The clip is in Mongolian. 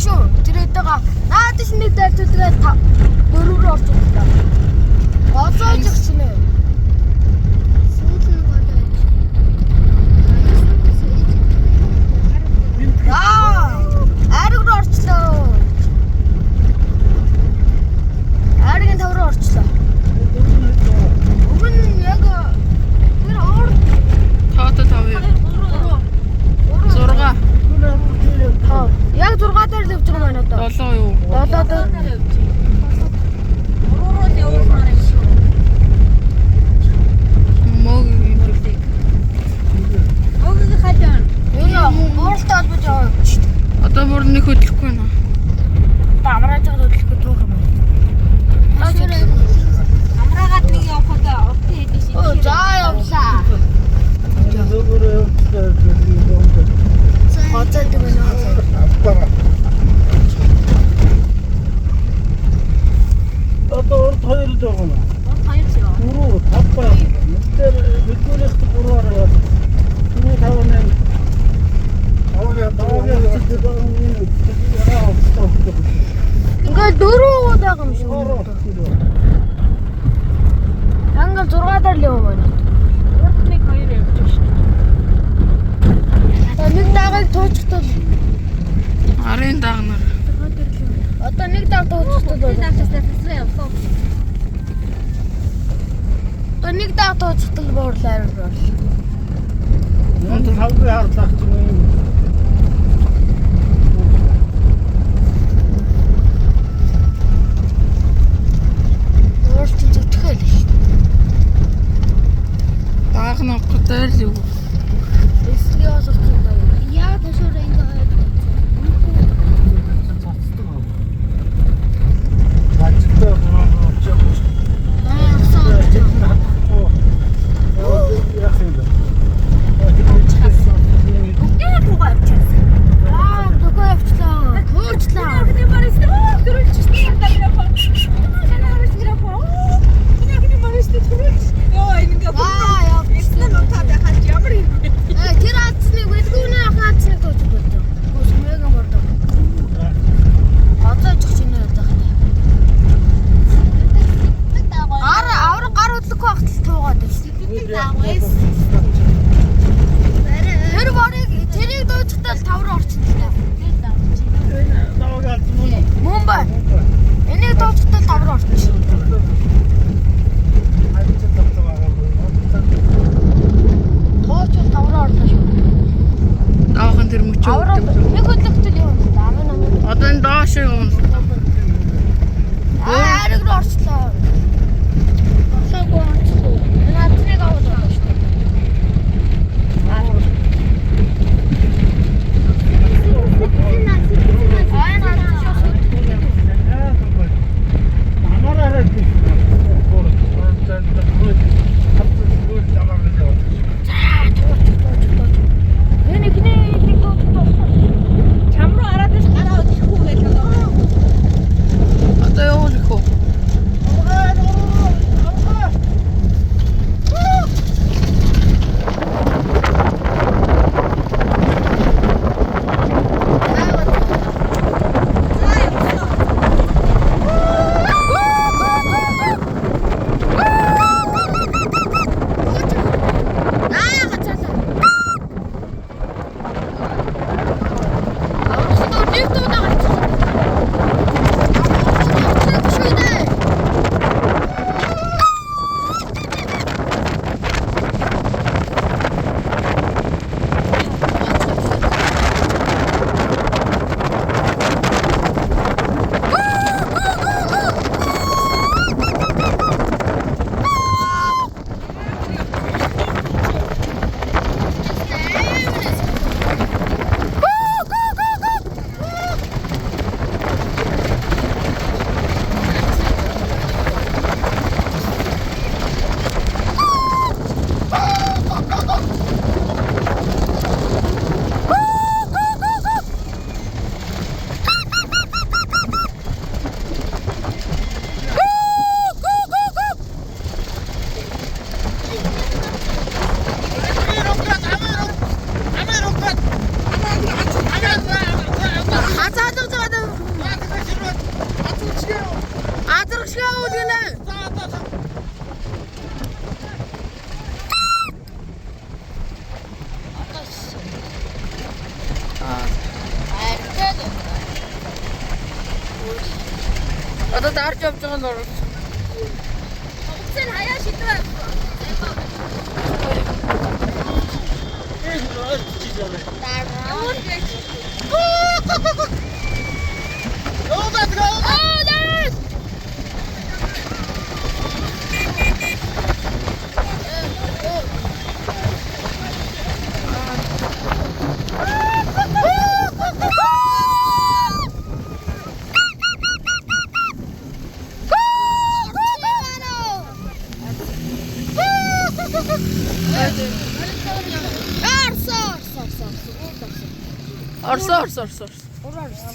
шүү. Тэрээтэйгээ наадаш нэг дайртуулгаад дөрөөр орж ирлээ. Голоож ирсэн ээ. Ариг руу орчлоо. Аригийн тав руу орчлоо. Уг нь яг тэр ор Тото 5. 6. Яг 6 дээр л явж байгаа маань одоо. 7 юу? 7 дээр. Бууралтай холбож байгаа юм шүү дээ. Одоо бүр нэг хөдлөхгүй нэ. Амрааж байгаа хөдлөхгүй түүх юм. Амраагаад нэг явхад уртын хэдий шиг. Оо за явлаа. Хоцоод юм байна. Одоо урд хоёр л байгаа юм. Урт хоёр шүү. Гурав, тавпаа. Мэдээр хөдөлгөөх гурваар яваад. Гурав таван. Ингээд 4 удаа юм шүү. Ангал 6 дээр л яваа байна. Урт нэг хоёр явж шүү. Нэг дагааг туучихтал. Арын дагнар. Одоо нэг даг туучихтал байна. Тасраа явсан. Одоо нэг даг туучихтал буурлаа арай. Энд хавгүй харлах юм. Уурч зүтгэл шүү. Дагнар готой л юу? Эсрэг явуулсан даа. Яа ташуур ингээд Бачтай очиж. Аа, Яах юм бэ? Одоо дарж явж байгаа нь орсон. Уцэн хаяа шидвэ. Орсон.